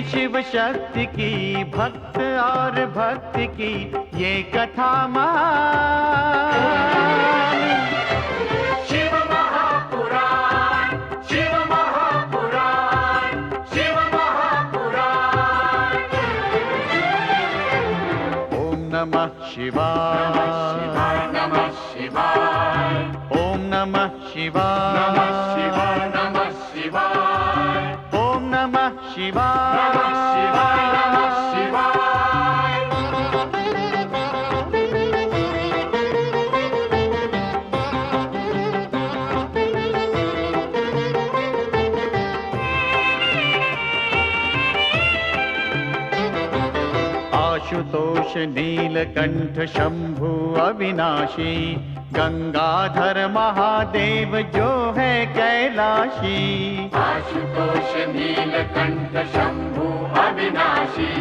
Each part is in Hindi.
शिव शक्ति की, भक्त और भक्ति की ये कथा महान। शिव महापुराण, शिव महापुराण, शिव महापुराण। ओम नमः शिवाय, नमः शिवाय, ओम नमः शिवाय, नमः शिवाय, नमः शिवाय, ओम नमः शिवाय, नमः शिवाय, नमः शिवाय। आशुतोष नीलकंठ शंभु अविनाशी, गंगाधर महादेव जो है कैलाशी। आशुतोष नीलकंठ शंभु अविनाशी,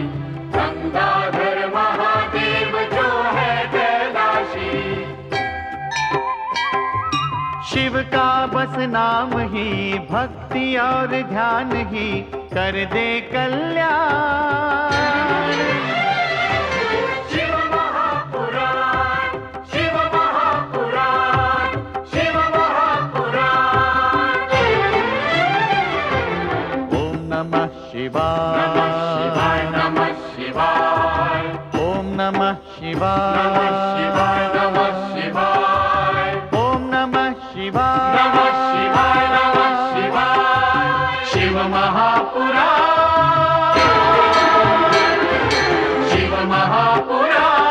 गंगाधर महादेव जो है कैलाशी। शिव का बस नाम ही, भक्ति और ध्यान ही कर दे कल्याण। शिव महापुराण, शिव महापुराण, शिव महापुराण। ओम नमः शिवाय, नमः शिवाय, नमः शिवाय, ओम नमः शिवाय, नमः शिवाय, नमः शिवाय, ओम नमः शिवाय, नमः शिवाय, नमः शिवाय। शिव महापुराण, शिव महापुराण,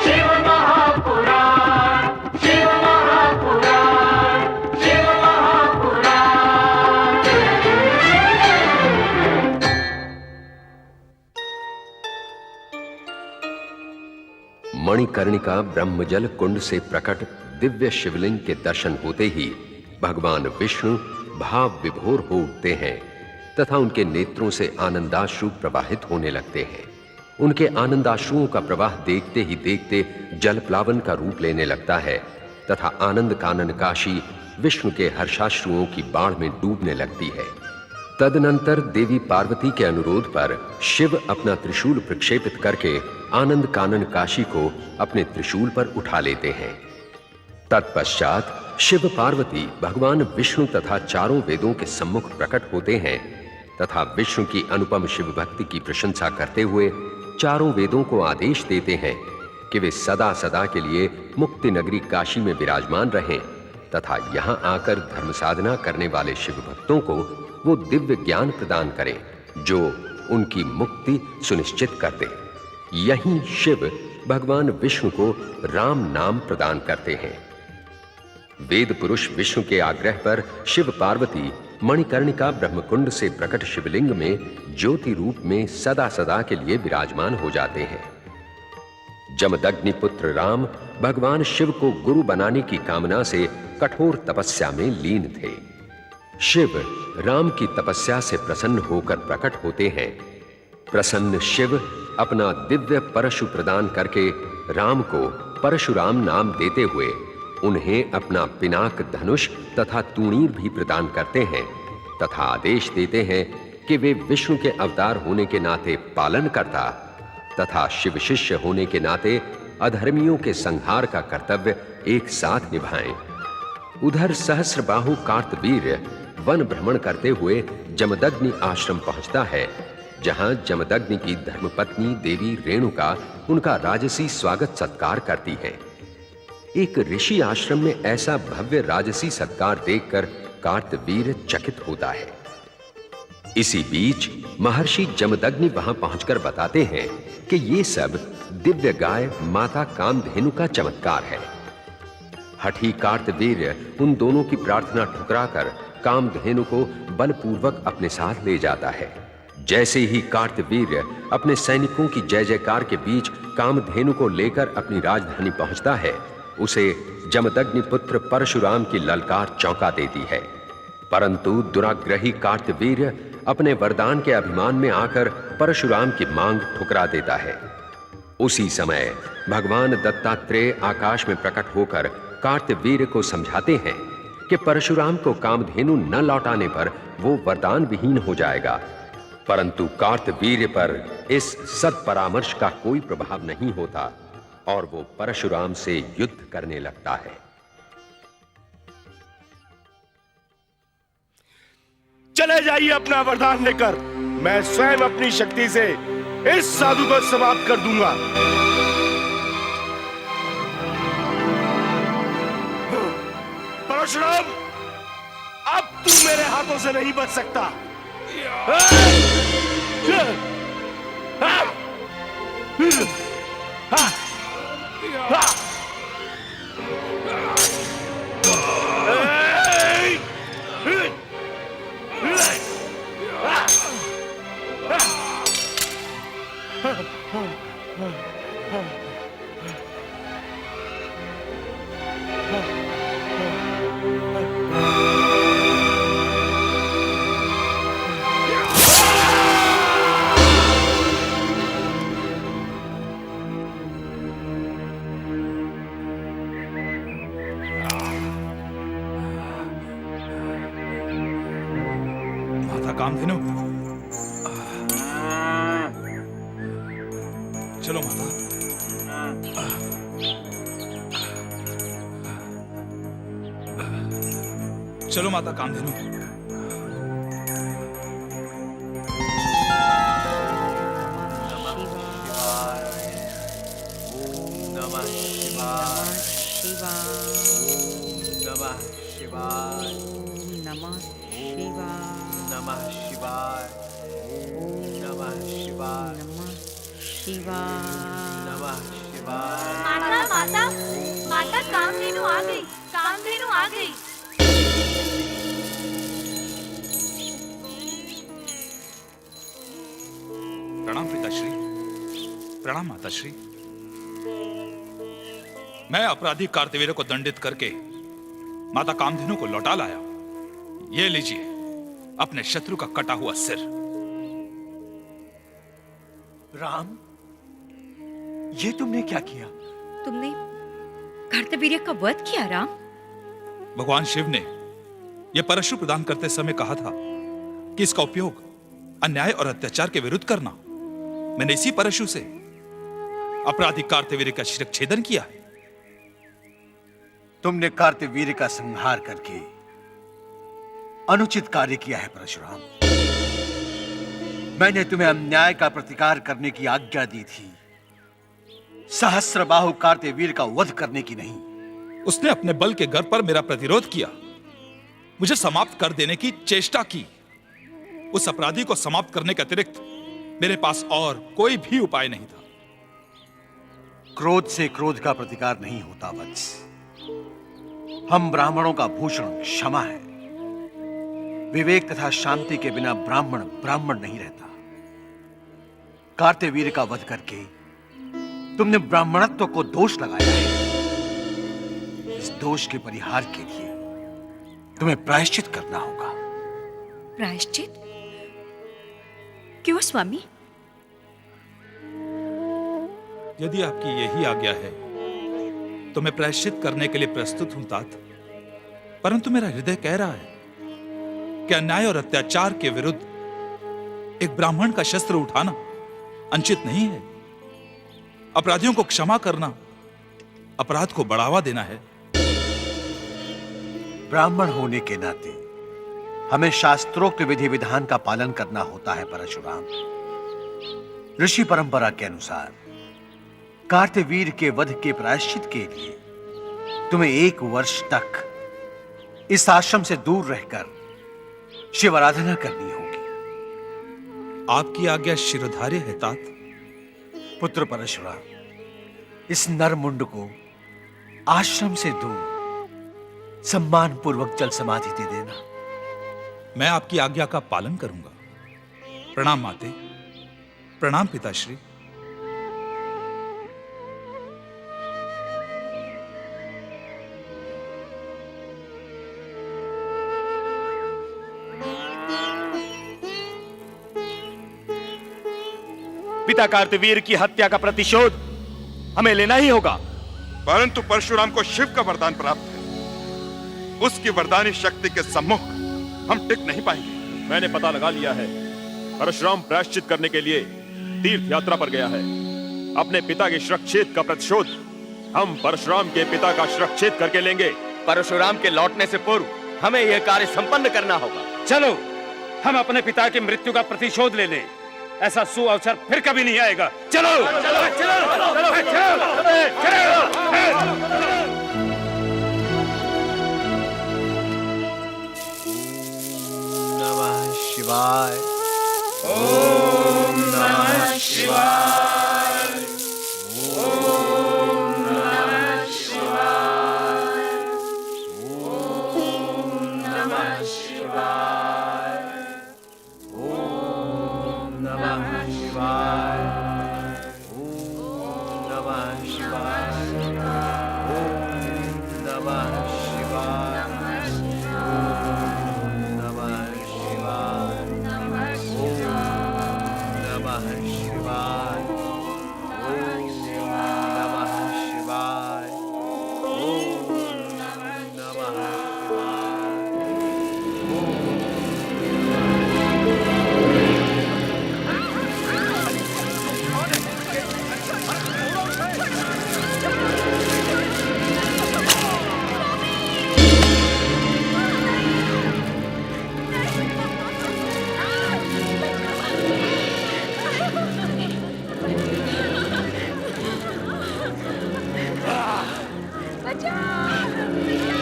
शिव महापुराण, शिव महापुराण, शिव महापुराण। मणिकर्णिका ब्रह्मजल कुंड से प्रकट दिव्य शिवलिंग के दर्शन होते ही भगवान विष्णु भाव विभोर हो उठते हैं तथा उनके नेत्रों से आनंदाश्रु प्रवाहित होने लगते हैं। उनके आनंदाश्रुओं का प्रवाह देखते ही देखते जल प्लावन का रूप लेने लगता है तथा आनंद कानन काशी विष्णु के हर्षाश्रुओं की बाढ़ में डूबने लगती है। तदनंतर देवी पार्वती के अनुरोध पर शिव अपना त्रिशूल प्रक्षेपित करके आनंद कानन काशी को अपने त्रिशूल पर उठा लेते हैं। तत्पश्चात शिव पार्वती भगवान विष्णु तथा चारों वेदों के सम्मुख प्रकट होते हैं तथा विष्णु की अनुपम शिव भक्ति की प्रशंसा करते हुए चारों वेदों को आदेश देते हैं कि वे सदा सदा के लिए मुक्ति नगरी काशी में विराजमान रहें तथा यहाँ आकर धर्म साधना करने वाले शिव भक्तों को वो दिव्य ज्ञान प्रदान करें जो उनकी मुक्ति सुनिश्चित कर दे। यहीं शिव भगवान विष्णु को राम नाम प्रदान करते हैं। वेद पुरुष विष्णु के आग्रह पर शिव पार्वती मणिकर्णिका ब्रह्मकुंड से प्रकट शिवलिंग में ज्योति रूप में सदा सदा के लिए विराजमान हो जाते हैं। जमदग्नि पुत्र राम भगवान शिव को गुरु बनाने की कामना से कठोर तपस्या में लीन थे। शिव राम की तपस्या से प्रसन्न होकर प्रकट होते हैं। प्रसन्न शिव अपना दिव्य परशु प्रदान करके राम को परशुराम नाम देते हुए उन्हें अपना पिनाक धनुष तथा तूणीर भी प्रदान करते हैं तथा आदेश देते हैं कि वे विष्णु के अवतार होने के नाते पालन करता तथा शिव शिष्य होने के नाते अधर्मियों के संहार का कर्तव्य एक साथ निभाएं। उधर सहस्रबाहु कार्तवीर्य वन भ्रमण करते हुए जमदग्नि आश्रम पहुंचता है जहां जमदग्नि की धर्मपत्नी देवी रेणुका उनका राजसी स्वागत सत्कार करती है। एक ऋषि आश्रम में ऐसा भव्य राजसी सत्कार देखकर कार्तवीर्य चकित होता है। इसी बीच महर्षि जमदग्नि वहां पहुंचकर बताते हैं कि ये सब दिव्य गाय माता कामधेनु का चमत्कार है। हठी कार्तवीर्य उन दोनों की प्रार्थना ठुकराकर कामधेनु को बलपूर्वक अपने साथ ले जाता है। जैसे ही कार्तवीर्य अपने सैनिकों की जय जयकार के बीच कामधेनु को लेकर अपनी राजधानी पहुंचता है, उसे जमदग्नि पुत्र परशुराम की ललकार चौंका देती है। परंतु दुराग्रही कार्तवीर्य अपने वरदान के अभिमान में आकर परशुराम की मांग ठुकरा देता है। उसी समय भगवान दत्तात्रेय आकाश में प्रकट होकर कार्तवीर्य को समझाते हैं कि परशुराम को कामधेनु न लौटाने पर वो वरदान विहीन हो जाएगा। परंतु कार्तवीर्य पर इस सत्परामर्श का कोई प्रभाव नहीं होता और वो परशुराम से युद्ध करने लगता है। चले जाइए अपना वरदान लेकर, मैं स्वयं अपनी शक्ति से इस साधु को समाप्त कर दूंगा। परशुराम, अब तू मेरे हाथों से नहीं बच सकता। कामधेनु, चलो माता। चलो माता कामधेनु। माता माता माता, कामधेनु आ गई, कामधेनु आ गई। प्रणाम पिताश्री, प्रणाम माताश्री। मैं अपराधी कार्तवीर्य को दंडित करके माता कामधेनु को लौटा लाया। ये लीजिए अपने शत्रु का कटा हुआ सिर। राम, ये तुमने क्या किया? तुमने कार्तवीर्य का वध किया राम? भगवान शिव ने यह परशु प्रदान करते समय कहा था कि इसका उपयोग अन्याय और अत्याचार के विरुद्ध करना। मैंने इसी परशु से अपराधी कार्तवीर्य का शिरच्छेदन किया है। तुमने कार्तवीर्य का संहार करके अनुचित कार्य किया है परशुराम। मैंने तुम्हें अन्याय का प्रतिकार करने की आज्ञा दी थी, सहस्त्रबाहु कार्तवीर्य का वध करने की नहीं। उसने अपने बल के गर्व पर मेरा प्रतिरोध किया, मुझे समाप्त कर देने की चेष्टा की। उस अपराधी को समाप्त करने के अतिरिक्त मेरे पास और कोई भी उपाय नहीं था। क्रोध से क्रोध का प्रतिकार नहीं होता वत्स। हम ब्राह्मणों का भूषण क्षमा है। विवेक तथा शांति के बिना ब्राह्मण ब्राह्मण नहीं रहता। कार्तवीर्य का वध करके तुमने ब्राह्मणत्व को दोष लगाया है। इस दोष के परिहार के लिए तुम्हें प्रायश्चित करना होगा। प्रायश्चित? क्यों स्वामी? यदि आपकी यही आज्ञा है तो मैं प्रायश्चित करने के लिए प्रस्तुत हूं तात। परंतु मेरा हृदय कह रहा है कि अन्याय और अत्याचार के विरुद्ध एक ब्राह्मण का शस्त्र उठाना अनुचित नहीं है। अपराधियों को क्षमा करना अपराध को बढ़ावा देना है। ब्राह्मण होने के नाते हमें शास्त्रोक्त विधि विधान का पालन करना होता है परशुराम। ऋषि परंपरा के अनुसार कार्तवीर्य के वध के प्रायश्चित के लिए तुम्हें 1 वर्ष तक इस आश्रम से दूर रहकर शिव आराधना करनी होगी। आपकी आज्ञा शिरोधार्य है तात। पुत्र परशुराम, इस नरमुंड को आश्रम से दूर सम्मान पूर्वक जल समाधि दे देना। मैं आपकी आज्ञा का पालन करूंगा। प्रणाम माते, प्रणाम पिताश्री। पिता कार्तवीर की हत्या का प्रतिशोध हमें लेना ही होगा। परंतु परशुराम को शिव का वरदान प्राप्त है। उसकी वरदानी शक्ति के सम्मुख हम टिक नहीं पाएंगे। मैंने पता लगा लिया है, परशुराम प्रायश्चित करने के लिए तीर्थ यात्रा पर गया है। अपने पिता के शिरच्छेद का प्रतिशोध हम परशुराम के पिता का शिरच्छेद करके लेंगे। परशुराम के लौटने से पूर्व हमें यह कार्य संपन्न करना होगा। चलो हम अपने पिता की मृत्यु का प्रतिशोध ले लें। ऐसा सुअवसर फिर कभी नहीं आएगा। चलो चलो चलो चलो नमः शिवाय। ओम नमः शिवाय। ओम नमः शिवाय। ओम नमः शिवाय। ओम नमः शिवाय। ओम नमः शिवाय। ओम नमः शिवाय।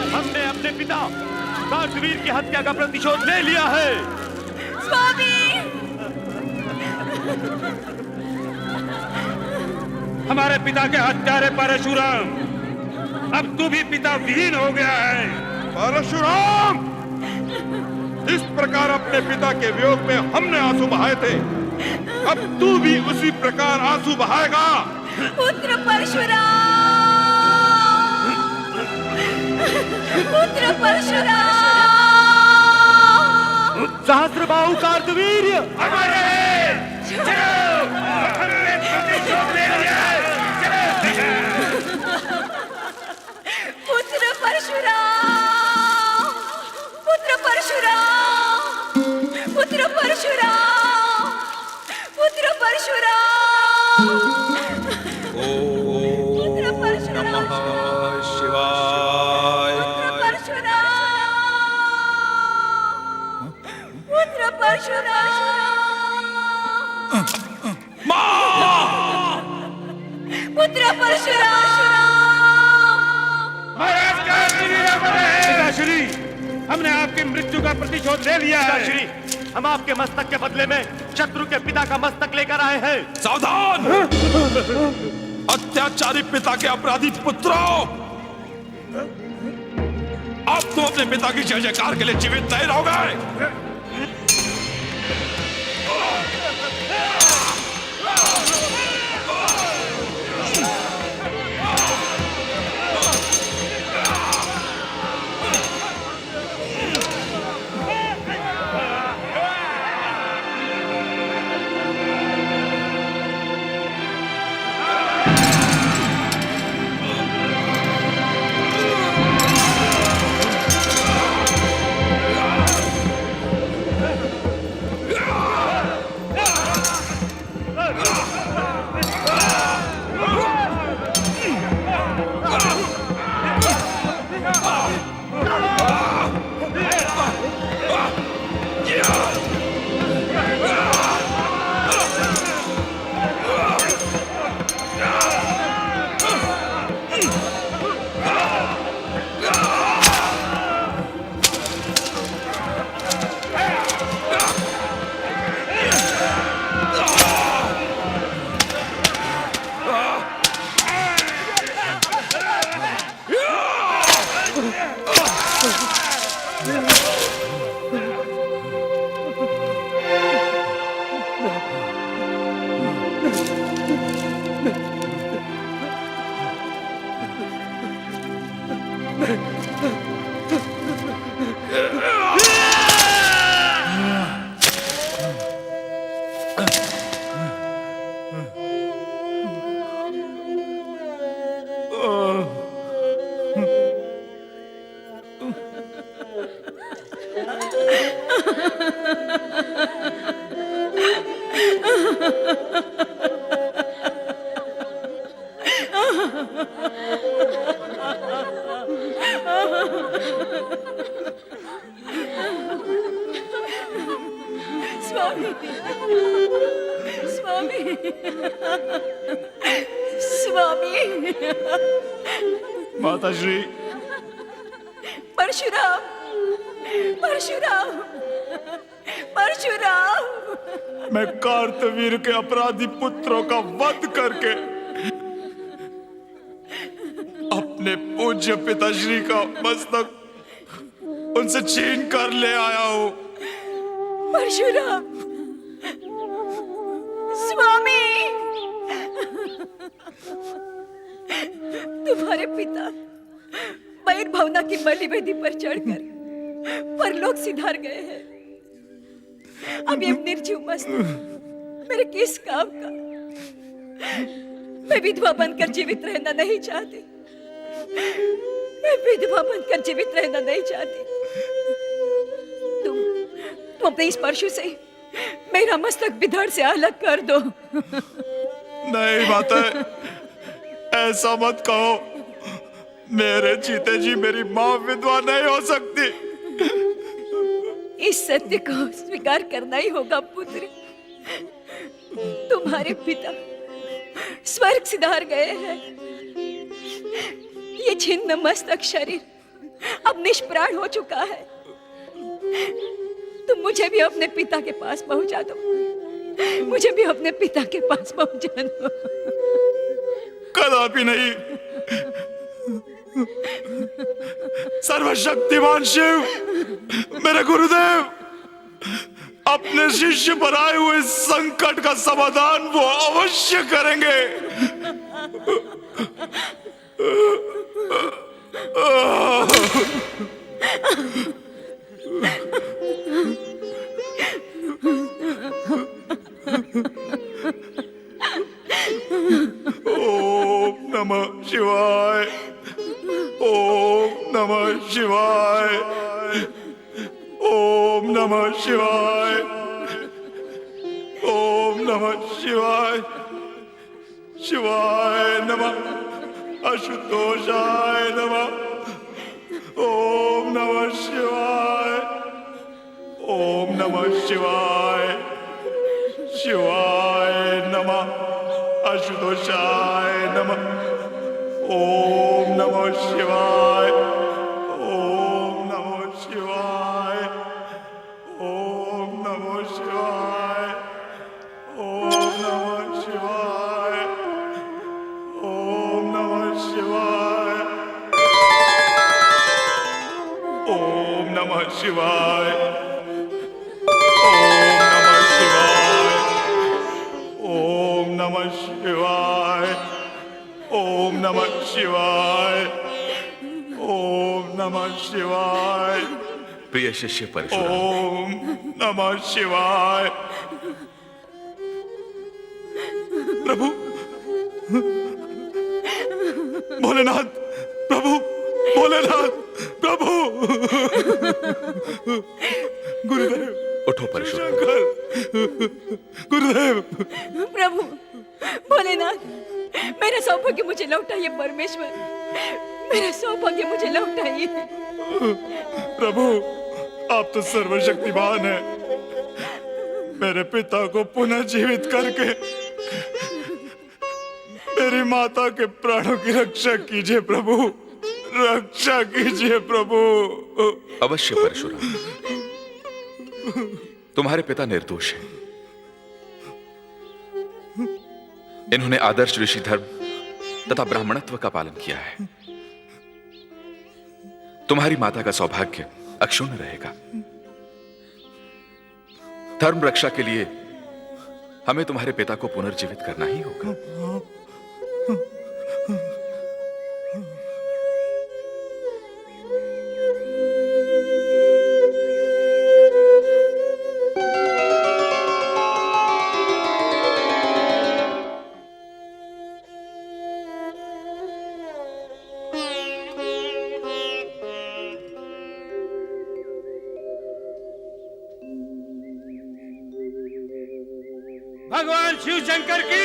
हमने अपने पिता कार्तवीर की हत्या का प्रतिशोध ले लिया है। स्वामी, हमारे पिता के हत्यारे परशुराम, अब तू भी पिता विहीन हो गया है। परशुराम, इस प्रकार अपने पिता के वियोग में हमने आंसू बहाए थे, अब तू भी उसी प्रकार आंसू बहाएगा। पुत्र परशुराम, पुत्र परशुराम। सहस्त्रबाहु कार्तवीर्य अमर है। चलो, हमने प्रतिशोध ले लिया है। पुत्र परशुराम, पुत्र परशुराम, पुत्र परशुराम, पुत्र परशुराम। पुत्र परशुराम, नमः शिवाय। पुत्र परशुराम, पुत्र परशुराम। महाराज पिताश्री, हमने आपकी मृत्यु का प्रतिशोध ले लिया है। पिताश्री, हम आपके मस्तक के बदले में शत्रु के पिता का मस्तक लेकर आए हैं। सावधान! अत्याचारी पिता के अपराधी पुत्रों, अब तो अपने पिता की जय जयकार के लिए जीवित नहीं रहोगे। स्वामी, स्वामी, स्वामी, माता श्री, परशुराम, परशुराम, परशुराम। मैं कार्तवीर के अपराधी पुत्रों का वध करके अपने पूज्य पिताश्री का मस्तक उनसे छीन कर ले आया हूं। परशुराम, स्वामी, तुम्हारे पिता बैर भावना की बलि वेदी पर चढ़कर परलोक सिधार गए हैं। अब ये निर्जीव मस्तक मेरे किस काम का? मैं विधवा बनकर जीवित रहना नहीं चाहती। मैं विधवा बनकर जीवित रहना नहीं चाहती। तुम अपने इस परशु से मेरा मस्तक विधड़ से अलग कर दो। नहीं माता, ऐसा मत कहो। मेरे जीते जी मेरी मां विधवा नहीं हो सकती। इस सत्य को स्वीकार करना ही होगा पुत्र। तुम्हारे पिता स्वर्ग सिधार गए हैं। ये छिन्न मस्तक शरीर अब निष्प्राण हो चुका है। तुम मुझे भी अपने पिता के पास पहुंचा दो। मुझे भी अपने पिता के पास पहुंचा दो। कदापि नहीं। सर्वशक्तिमान शिव, मेरे गुरुदेव अपने शिष्य पर आए हुए संकट का समाधान वो अवश्य करेंगे। ओम नमः शिवाय, ओम नमः शिवाय, ओम नमः शिवाय, ओम नमः शिवाय, शिवाय नमः, अशुतोषाय नमः, ओम नमः शिवाय, ओम नमः शिवाय, शिवाय नमः, अशुतोषाय नमः, ओम नमः शिवाय, ओम नमः शिवाय, ओम नमः शिवाय, ओम नमः शिवाय, ओम नमः शिवाय, ओम नमः शिवाय, ओम नमः शिवाय, ओम नमः शिवाय, ओम नमः शिवाय, प्रिय शिष्य परशुराम, ओम नमः शिवाय। प्रभु, भोलेनाथ, प्रभु, भोलेनाथ, प्रभु, गुरुदेव, उठो परशुराम। गुरुदेव, प्रभु, भोलेनाथ, मेरा सौभाग्य मुझे लौटाइए। परमेश्वर, मेरा सौभाग्य मुझे लौटाइए। प्रभु, आप तो सर्वशक्तिमान हैं। मेरे पिता को पुनः जीवित करके मेरी माता के प्राणों की रक्षा कीजिए प्रभु, रक्षा कीजिए प्रभु। अवश्य परशुराम, तुम्हारे पिता निर्दोष हैं। इन्होंने आदर्श ऋषि धर्म तथा ब्राह्मणत्व का पालन किया है। तुम्हारी माता का सौभाग्य अक्षुण्ण रहेगा। धर्म रक्षा के लिए हमें तुम्हारे पिता को पुनर्जीवित करना ही होगा। भगवान शिव शंकर की।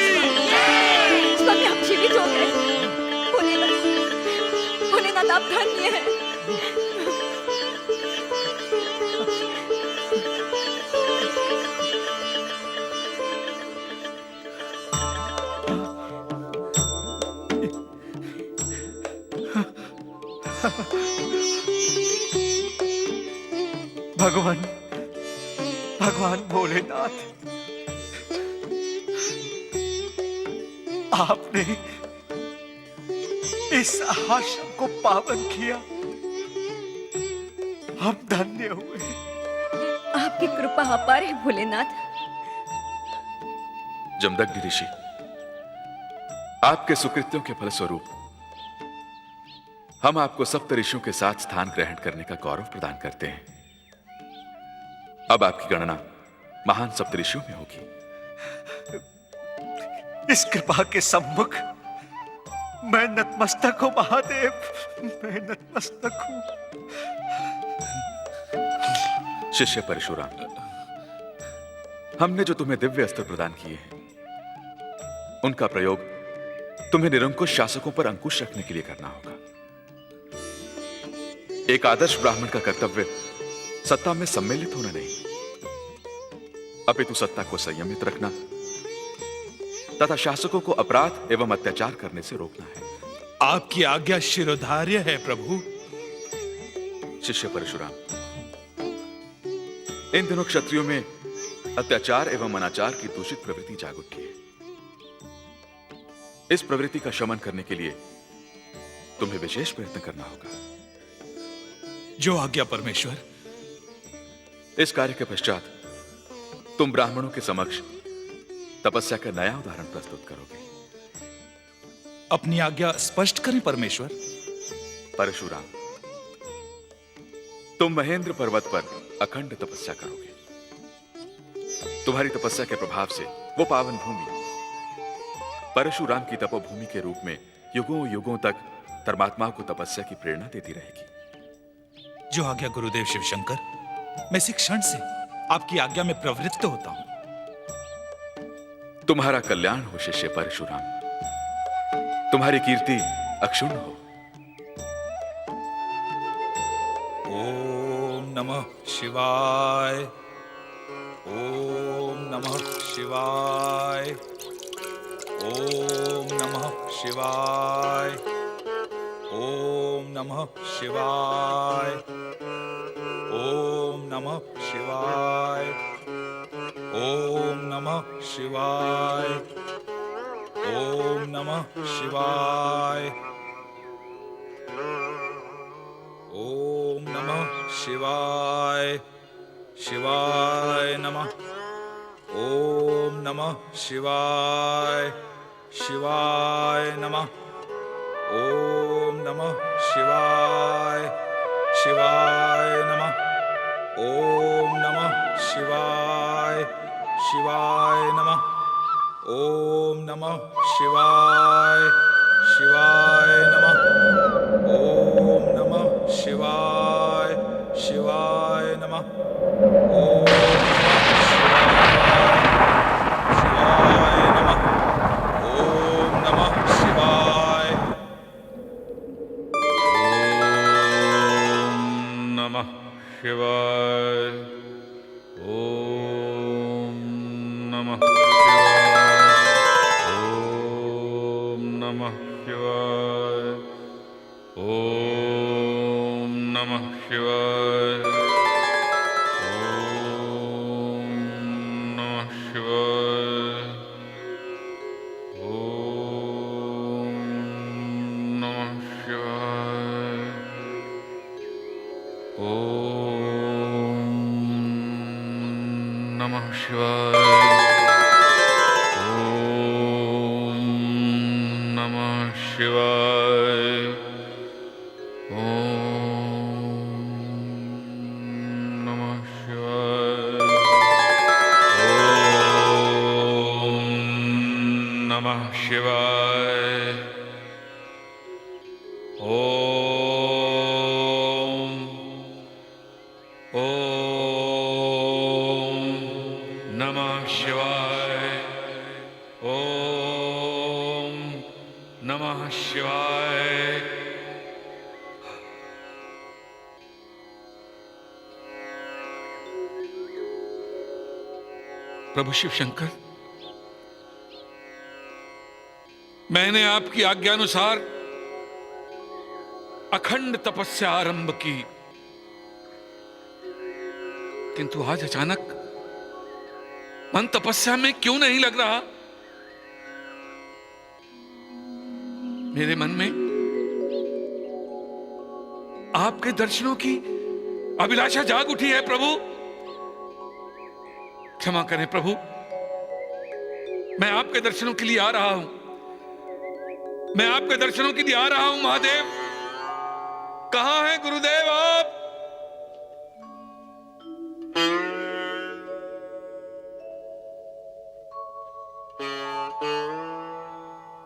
स्वामी हम जीवित हो गए। भोलेनाथ, भोलेनाथ आप धन्य हैं। भगवान, भगवान भोलेनाथ, आपने इस आश्रम को पावन किया। हम धन्य हुए। आपकी कृपा अपार है भोलेनाथ। जमदग्नि ऋषि, आपके सुकृत्यों के फलस्वरूप हम आपको सप्त ऋषियों के साथ स्थान ग्रहण करने का गौरव प्रदान करते हैं। अब आपकी गणना महान सप्तऋषियों में होगी। इस कृपा के सम्मुख मैं नतमस्तक हूं महादेव, मैं नतमस्तक हूं। शिष्य परशुराम, हमने जो तुम्हें दिव्य अस्त्र प्रदान किए हैं, उनका प्रयोग तुम्हें निरंकुश शासकों पर अंकुश रखने के लिए करना होगा। एक आदर्श ब्राह्मण का कर्तव्य सत्ता में सम्मिलित होना नहीं, अपितु सत्ता को संयमित रखना तथा शासकों को अपराध एवं अत्याचार करने से रोकना है। आपकी आज्ञा शिरोधार्य है प्रभु। शिष्य परशुराम, इन दिनों क्षत्रियों में अत्याचार एवं अनाचार की दूषित प्रवृत्ति जाग उठी है। इस प्रवृत्ति का शमन करने के लिए तुम्हें विशेष प्रयत्न करना होगा। जो आज्ञा परमेश्वर। इस कार्य के पश्चात तुम ब्राह्मणों के समक्ष तपस्या का नया उदाहरण प्रस्तुत करोगे। अपनी आज्ञा स्पष्ट करें परमेश्वर। परशुराम, तुम महेंद्र पर्वत पर अखंड तपस्या करोगे। तुम्हारी तपस्या के प्रभाव से वो पावन भूमि परशुराम की तपोभूमि के रूप में युगों युगों तक धर्मात्माओं को तपस्या की प्रेरणा देती रहेगी। जो आज्ञा गुरुदेव शिवशंकर। मैं इसी क्षण से आपकी आज्ञा में प्रवृत्त होता हूं। तुम्हारा कल्याण हो शिष्य परशुराम, तुम्हारी कीर्ति अक्षुण्ण हो। ओम नमः शिवाय, ओम नमः शिवाय, ओम नमः शिवाय, ओम नमः शिवाय, ओम नमः शिवाय, ओम नमः शिवाय, ओम नमः शिवाय, ओम नमः शिवाय, शिवाय नमः, ओम नमः शिवाय, शिवाय नमः, ओम नमः शिवाय, शिवाय नमः, ओम नमः शिवाय, शिवाय नमः, ओम नमः शिवाय, शिवाय नमः, ओम नमः शिवाय, शिवाय नमः, ओम शिवाय, ओम नमः शिवाय, ओम नमः शिवाय, ओम नमः शिवाय, ओम नमः शिवाय, ओम नमः शिवाय, ओम नमः शिवाय, ओम नमः शिवाय, ओम नमः शिवाय, ओम नमः शिवाय, ओम नमः शिवाय, ओम नमः शिवाय। प्रभु शिव शंकर, मैंने आपकी आज्ञानुसार अखंड तपस्या आरंभ की, किंतु आज अचानक मन तपस्या में क्यों नहीं लग रहा? मेरे मन में आपके दर्शनों की अभिलाषा जाग उठी है प्रभु। क्षमा करें प्रभु, मैं आपके दर्शनों के लिए आ रहा हूं, मैं आपके दर्शनों के लिए आ रहा हूं। महादेव, कहां हैं गुरुदेव आप?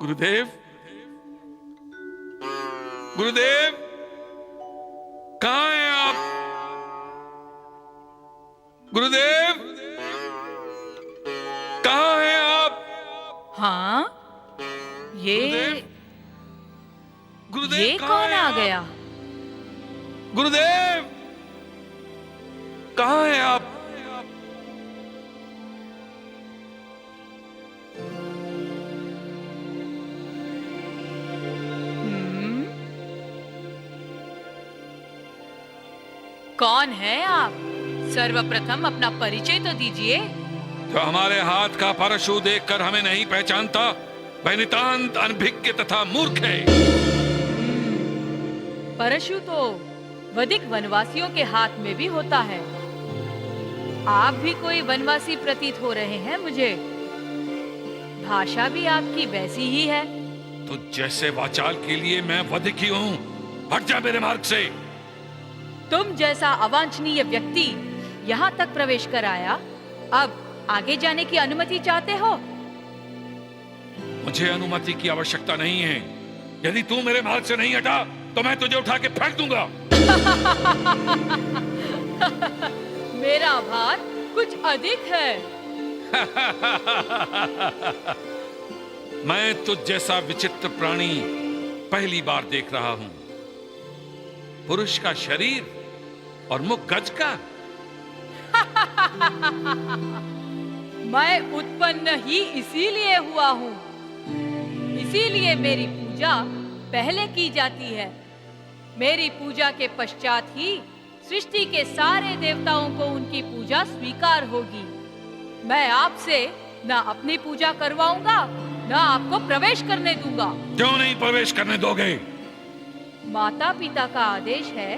गुरुदेव, गुरुदेव, कहां हैं आप? गुरुदेव, कहां हैं आप? हाँ, ये गुरुदेव, ये कहां कौन हैं आ आप? गया? गुरुदेव, कहां हैं आप? कौन है आप? सर्वप्रथम अपना परिचय तो दीजिए। जो हमारे हाथ का परशु देखकर हमें नहीं पहचानता, वह नितांत अनभिज्ञ तथा मूर्ख है। परशु तो वधिक वनवासियों के हाथ में भी होता है। आप भी कोई वनवासी प्रतीत हो रहे हैं मुझे। भाषा भी आपकी वैसी ही है। तो जैसे वाचाल के लिए मैं वधिक ही हूं। हट जा मेरे मार्ग से। तुम जैसा अवांछनीय व्यक्ति यहाँ तक प्रवेश कर आया, अब आगे जाने की अनुमति चाहते हो? मुझे अनुमति की आवश्यकता नहीं है। यदि तू मेरे मार्ग से नहीं हटा तो मैं तुझे उठा के फेंक दूंगा। मेरा भार कुछ अधिक है। मैं तुझ जैसा विचित्र प्राणी पहली बार देख रहा हूं। पुरुष का शरीर और मुख गज का। मैं उत्पन्न ही इसीलिए हुआ हूँ। इसीलिए मेरी पूजा पहले की जाती है। मेरी पूजा के पश्चात ही सृष्टि के सारे देवताओं को उनकी पूजा स्वीकार होगी। मैं आपसे न अपनी पूजा करवाऊंगा, न आपको प्रवेश करने दूंगा। क्यों नहीं प्रवेश करने दोगे? माता पिता का आदेश है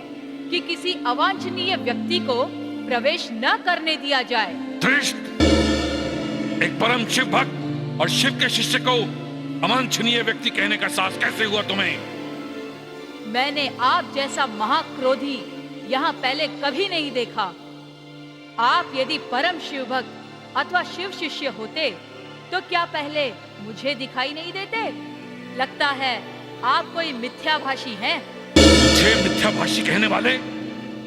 कि किसी अवांछनीय व्यक्ति को प्रवेश न करने दिया जाए। धृष्ट! एक परम शिव भक्त और शिव के शिष्य को अवांछनीय व्यक्ति कहने का साहस कैसे हुआ तुम्हें? मैंने आप जैसा महाक्रोधी यहाँ पहले कभी नहीं देखा। आप यदि परम शिव भक्त अथवा शिव शिष्य होते तो क्या पहले मुझे दिखाई नहीं देते? लगता है आप कोई मिथ्याभाषी हैं। मुझे मिथ्याभाषी कहने वाले,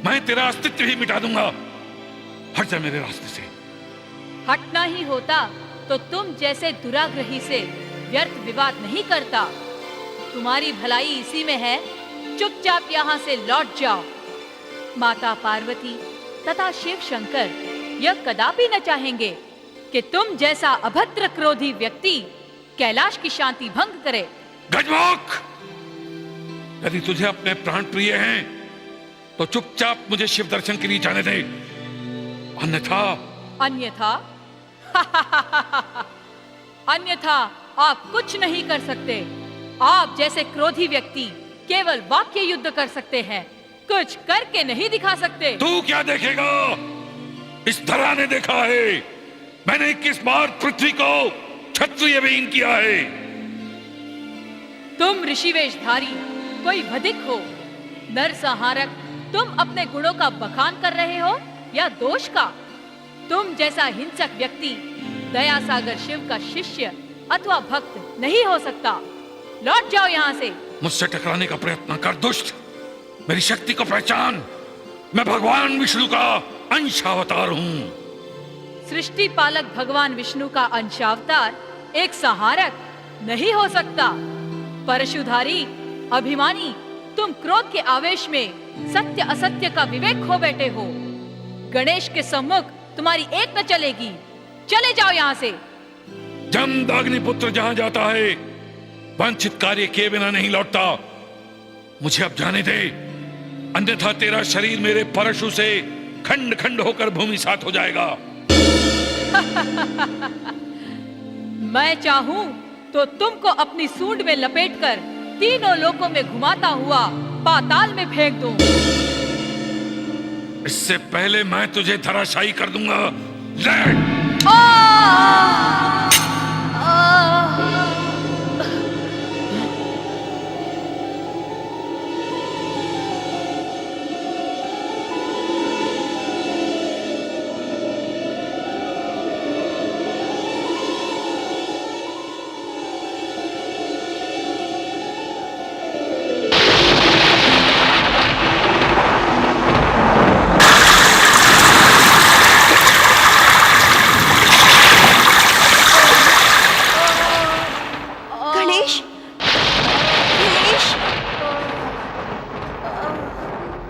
मैं तेरा अस्तित्व ही मिटा दूंगा। हट जा मेरे रास्ते से। हटना ही होता तो तुम जैसे दुराग्रही से व्यर्थ विवाद नहीं करता। तुम्हारी भलाई इसी में है, चुपचाप यहाँ से लौट जाओ। माता पार्वती तथा शिव शंकर यह कदापि न चाहेंगे कि तुम जैसा अभद्र क्रोधी व्यक्ति कैलाश की शांति भंग करे। गजमुख! यदि तुझे अपने प्राण प्रिय हैं तो चुपचाप मुझे शिव दर्शन के लिए जाने दे, अन्यथा अन्यथा आप कुछ नहीं कर सकते। आप जैसे क्रोधी व्यक्ति केवल वाक्य युद्ध कर सकते हैं, कुछ करके नहीं दिखा सकते। तू क्या देखेगा? इस धरा ने देखा है। मैंने 21 बार पृथ्वी को क्षत्रिय विहीन किया है। तुम ऋषिवेशधारी कोई वधिक हो, नरसंहारक। तुम अपने गुणों का बखान कर रहे हो या दोष का? तुम जैसा हिंसक व्यक्ति दया सागर शिव का शिष्य अथवा भक्त नहीं हो सकता। लौट जाओ यहाँ से। मुझसे टकराने का प्रयत्न कर दुष्ट। मेरी शक्ति को पहचान। मैं भगवान विष्णु का अंशावतार हूँ। सृष्टि पालक भगवान विष्णु का अंशावतार एक संहारक नहीं हो सकता। परशुधारी, अभिमानी, तुम क्रोध के आवेश में सत्य असत्य का विवेक खो बैठे हो। गणेश के सम्मुख तुम्हारी एक न चलेगी। चले जाओ यहाँ से। जमदग्निपुत्र जहां जाता है वांछित कार्य किए बिना नहीं लौटता। मुझे अब जाने दे, अन्यथा तेरा शरीर मेरे परशु से खंड खंड होकर भूमि सात हो जाएगा। मैं चाहूं तो तुमको अपनी सूंड में लपेटकर तीनों लोकों में घुमाता हुआ पाताल में फेंक दूं। इससे पहले मैं तुझे धराशायी कर दूंगा। ले!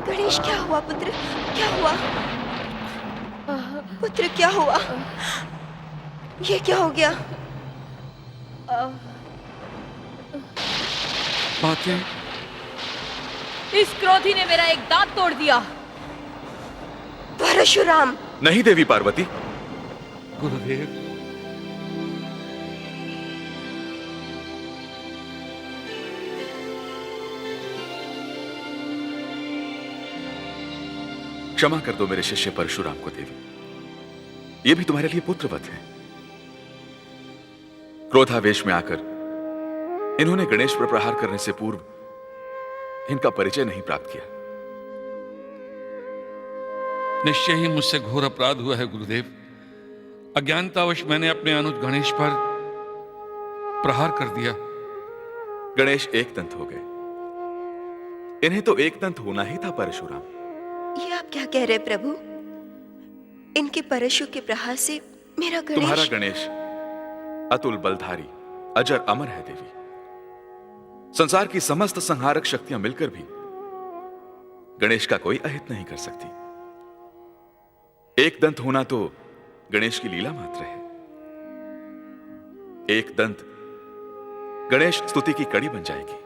गणेश, क्या हुआ पुत्र? क्या हुआ पुत्र? क्या हुआ? ये क्या हो गया? माते, इस क्रोधी ने मेरा एक दांत तोड़ दिया। परशुराम! नहीं देवी पार्वती। गुरुदेव, क्षमा कर दो मेरे शिष्य परशुराम को देवी, ये भी तुम्हारे लिए पुत्रवत है। क्रोधावेश में आकर इन्होंने गणेश पर प्रहार करने से पूर्व इनका परिचय नहीं प्राप्त किया। निश्चय ही मुझसे घोर अपराध हुआ है गुरुदेव। अज्ञानतावश मैंने अपने अनुज गणेश पर प्रहार कर दिया। गणेश एक दंत हो गए, इन्हें तो एक दंत होना ही था परशुराम। ये आप क्या कह रहे प्रभु? इनके परशु के प्रहार से मेरा गणेश। तुम्हारा गणेश अतुल बलधारी अजर अमर है देवी। संसार की समस्त संहारक शक्तियां मिलकर भी गणेश का कोई अहित नहीं कर सकती। एक दंत होना तो गणेश की लीला मात्र है। एक दंत गणेश स्तुति की कड़ी बन जाएगी।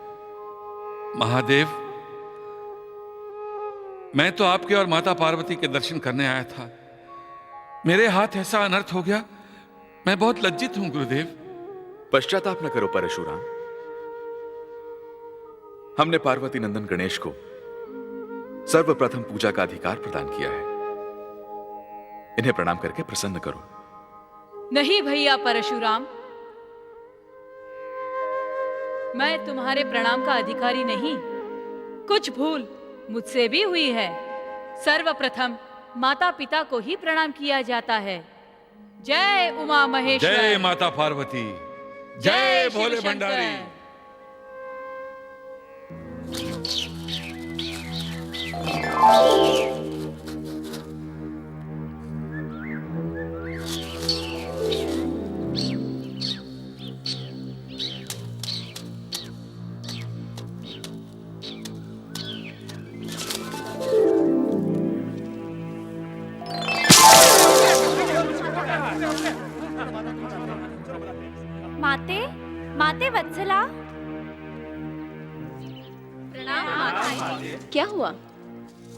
महादेव, मैं तो आपके और माता पार्वती के दर्शन करने आया था। मेरे हाथ ऐसा अनर्थ हो गया, मैं बहुत लज्जित हूं गुरुदेव। पश्चाताप न करो परशुराम। हमने पार्वती नंदन गणेश को सर्वप्रथम पूजा का अधिकार प्रदान किया है। इन्हें प्रणाम करके प्रसन्न करो। नहीं भैया परशुराम, मैं तुम्हारे प्रणाम का अधिकारी नहीं। कुछ भूल मुझसे भी हुई है। सर्वप्रथम माता पिता को ही प्रणाम किया जाता है। जय उमा महेश्वर। जय माता पार्वती। जय भोले भंडारी। माते, माते वत्सला। प्रणाम माता। क्या हुआ?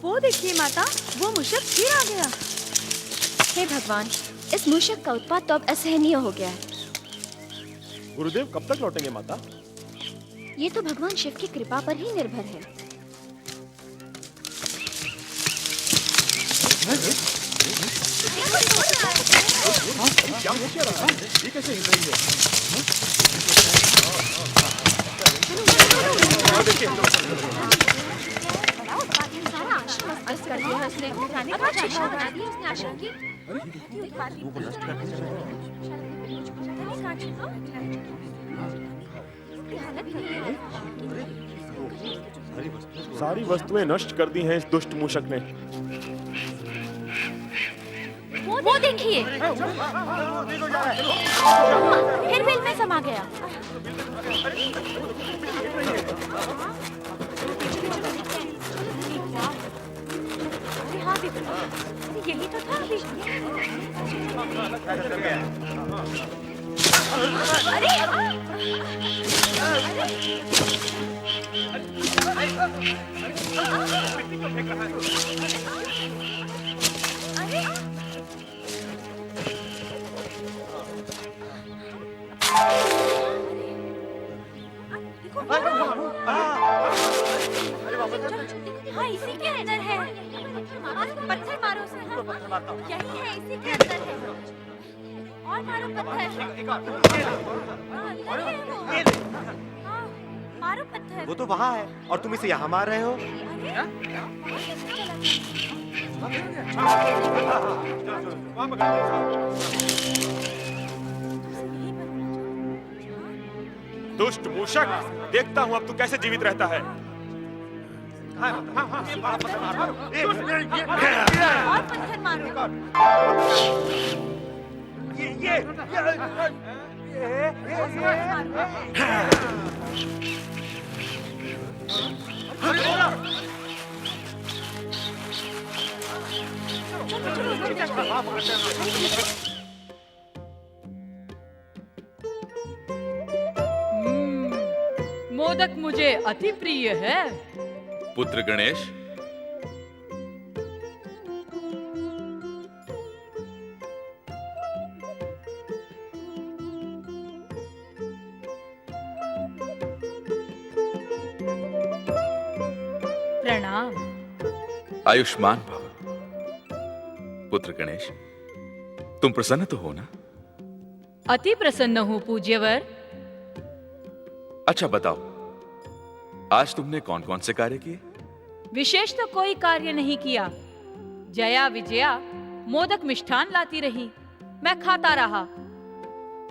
वो देखिए माता, वो मूषक फिर आ गया। हे भगवान, इस मूषक का उत्पात तो अब असहनीय हो गया है। गुरुदेव कब तक लौटेंगे माता? ये तो भगवान शिव की कृपा पर ही निर्भर है। क्या हो क्या रहा है? ये कैसे हिल रही है? सारी वस्तुएं नष्ट कर दी हैं इस दुष्ट मूषक ने। वो देखिए, फिर बिल में समा गया। अरे हाँ बिल्कुल, यही तो था अभी। अरे हाँ इसी के अंदर है। पत्थर मारो उसे। यही है, इसी के अंदर है। और मारो पत्थर। अंदर है वो। हाँ, मारो पत्थर। वो तो वहाँ है और तुम इसे यहाँ मार रहे हो। दुष्ट मूषक, देखता हूँ अब तू कैसे जीवित रहता है। और पत्थर मारो। मोदक मुझे अति प्रिय है। पुत्र गणेश, प्रणाम। आयुष्मान भव। पुत्र गणेश, तुम प्रसन्न तो हो ना? अति प्रसन्न हूँ पूज्यवर। अच्छा बताओ, आज तुमने कौन कौन से कार्य किए? विशेष तो कोई कार्य नहीं किया। जया विजया मोदक मिष्ठान लाती रही, मैं खाता रहा।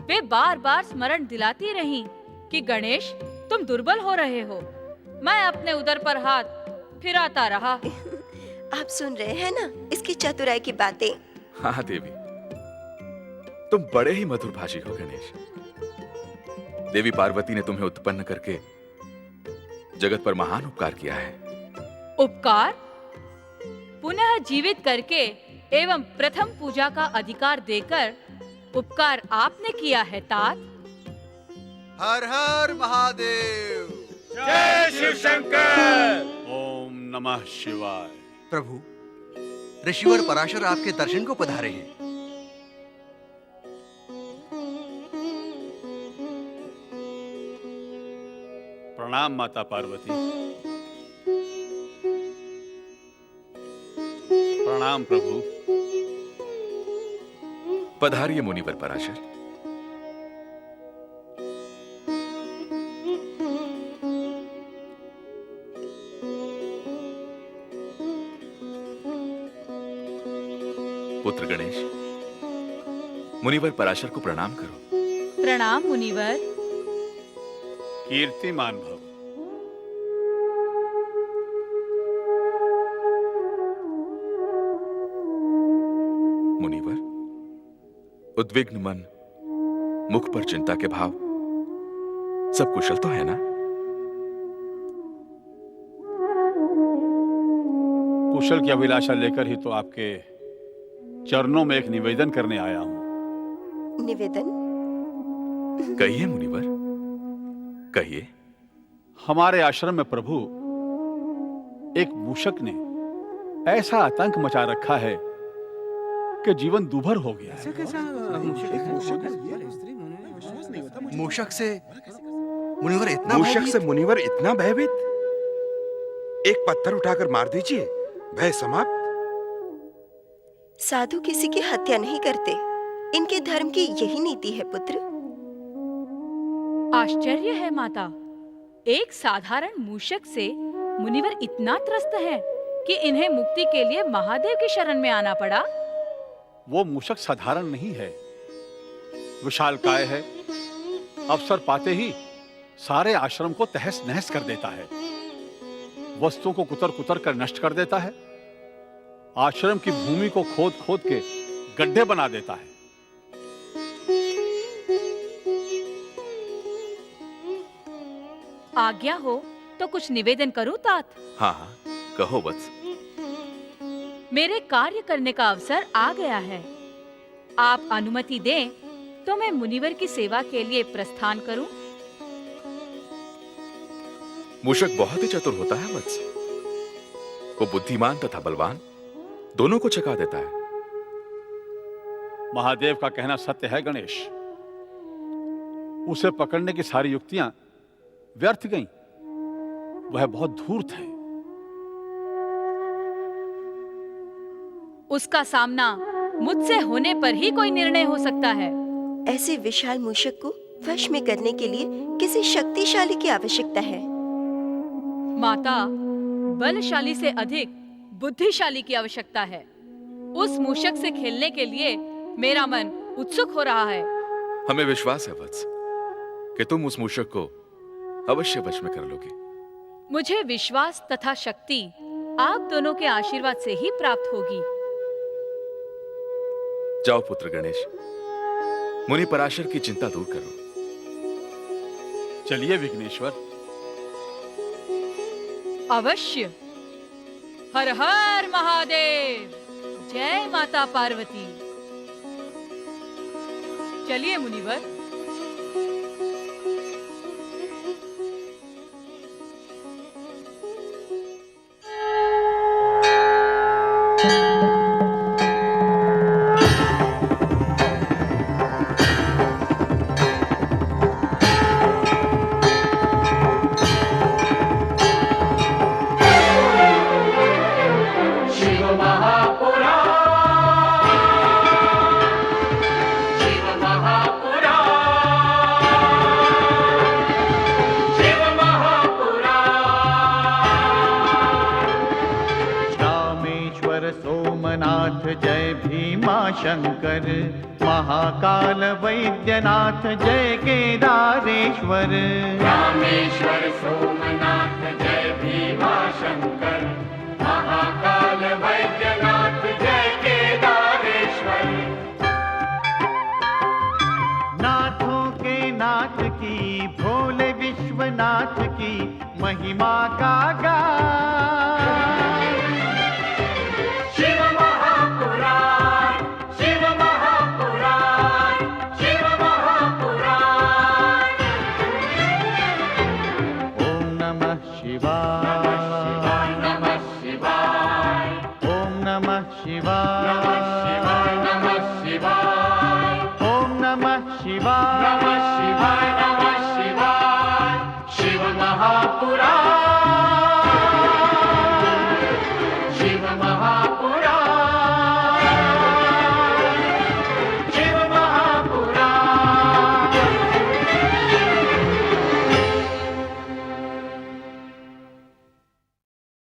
वे बार बार स्मरण दिलाती रही कि गणेश तुम दुर्बल हो रहे हो। मैं अपने उदर पर हाथ फिराता रहा। आप सुन रहे हैं ना इसकी चतुराई की बातें? हाँ देवी, तुम बड़े ही मधुर भाषी हो गणेश। देवी पार्वती ने तुम्हें उत्पन्न करके जगत पर महान उपकार किया है। उपकार? पुनः जीवित करके एवं प्रथम पूजा का अधिकार देकर उपकार आपने किया है तात। हर हर महादेव। जय शिव शंकर। ओम नमः शिवाय। प्रभु, ऋषिवर पराशर आपके दर्शन को पधारे हैं। प्रणाम माता पार्वती। प्रणाम प्रभु। पधारिए मुनिवर पराशर। पुत्र गणेश, मुनिवर पराशर को प्रणाम करो। प्रणाम मुनिवर। कीर्तिमान भव। मुनिवर, उद्विग्न मन, मुख पर चिंता के भाव, सब कुशल तो है ना? कुशल की अभिलाषा लेकर ही तो आपके चरणों में एक निवेदन करने आया हूं। निवेदन? कहिए मुनिवर, कहिए। हमारे आश्रम में प्रभु एक मूषक ने ऐसा आतंक मचा रखा है कि जीवन दूभर हो गया है। मूषक से मुनिवर इतना भयभीत? एक पत्थर उठाकर मार दीजिए, भय समाप्त। साधु किसी की हत्या नहीं करते, इनके धर्म की यही नीति है पुत्र। आश्चर्य है माता, एक साधारण मूषक से मुनिवर इतना त्रस्त है कि इन्हें मुक्ति के लिए महादेव की शरण में आना पड़ा। वो मूषक साधारण नहीं है, विशालकाय है। अवसर पाते ही सारे आश्रम को तहस नहस कर देता है, वस्तुओं को कुतर कुतर कर नष्ट कर देता है। आश्रम की भूमि को खोद खोद के गड्ढे बना देता है। आज्ञा हो तो कुछ निवेदन करूं तात? हाँ हाँ, कहो वत्स। मेरे कार्य करने का अवसर आ गया है। आप अनुमति दें तो मैं मुनिवर की सेवा के लिए प्रस्थान करूं। मूषक बहुत ही चतुर होता है वत्स। वो बुद्धिमान तथा बलवान दोनों को चका देता है। महादेव का कहना सत्य है गणेश। उसे पकड़ने की सारी युक्तियां व्यर्थ गईं। वह बहुत धूर्त है। उसका सामना मुझसे होने पर ही कोई निर्णय हो सकता है। ऐसे विशाल मूषक को वश में करने के लिए किसी शक्तिशाली की आवश्यकता है। माता, बलशाली से अधिक बुद्धिशाली की आवश्यकता है। उस मूषक से खेलने के लिए मेरा मन उत्सुक हो रहा है। हमें विश्वास है वत्स कि तुम उस मूषक को अवश्य वश में कर लोगे। मुझे विश्वास तथा शक्ति आप दोनों के आशीर्वाद से ही प्राप्त होगी। जाओ पुत्र गणेश, मुनि पराशर की चिंता दूर करो। चलिए विघ्नेश्वर। अवश्य। हर हर महादेव। जय माता पार्वती। चलिए मुनिवर। सोमनाथ जय भीमा शंकर, महाकाल वैद्यनाथ जय केदारेश्वर। रामेश्वर सोमनाथ जय भीमा शंकर, महाकाल वैद्यनाथ जय केदारेश्वर। नाथों के नाथ की, भोले विश्वनाथ की महिमा का गान। शिव महापुराण, शिव महापुराण, शिव महापुराण। ओम नमः शिवाय, नमः शिवाय, ओम नमः शिवाय, नमः शिवाय, ओम नमः शिवाय, नमः शिवाय, नमः शिवाय। शिव महापुराण, शिव महापुराण।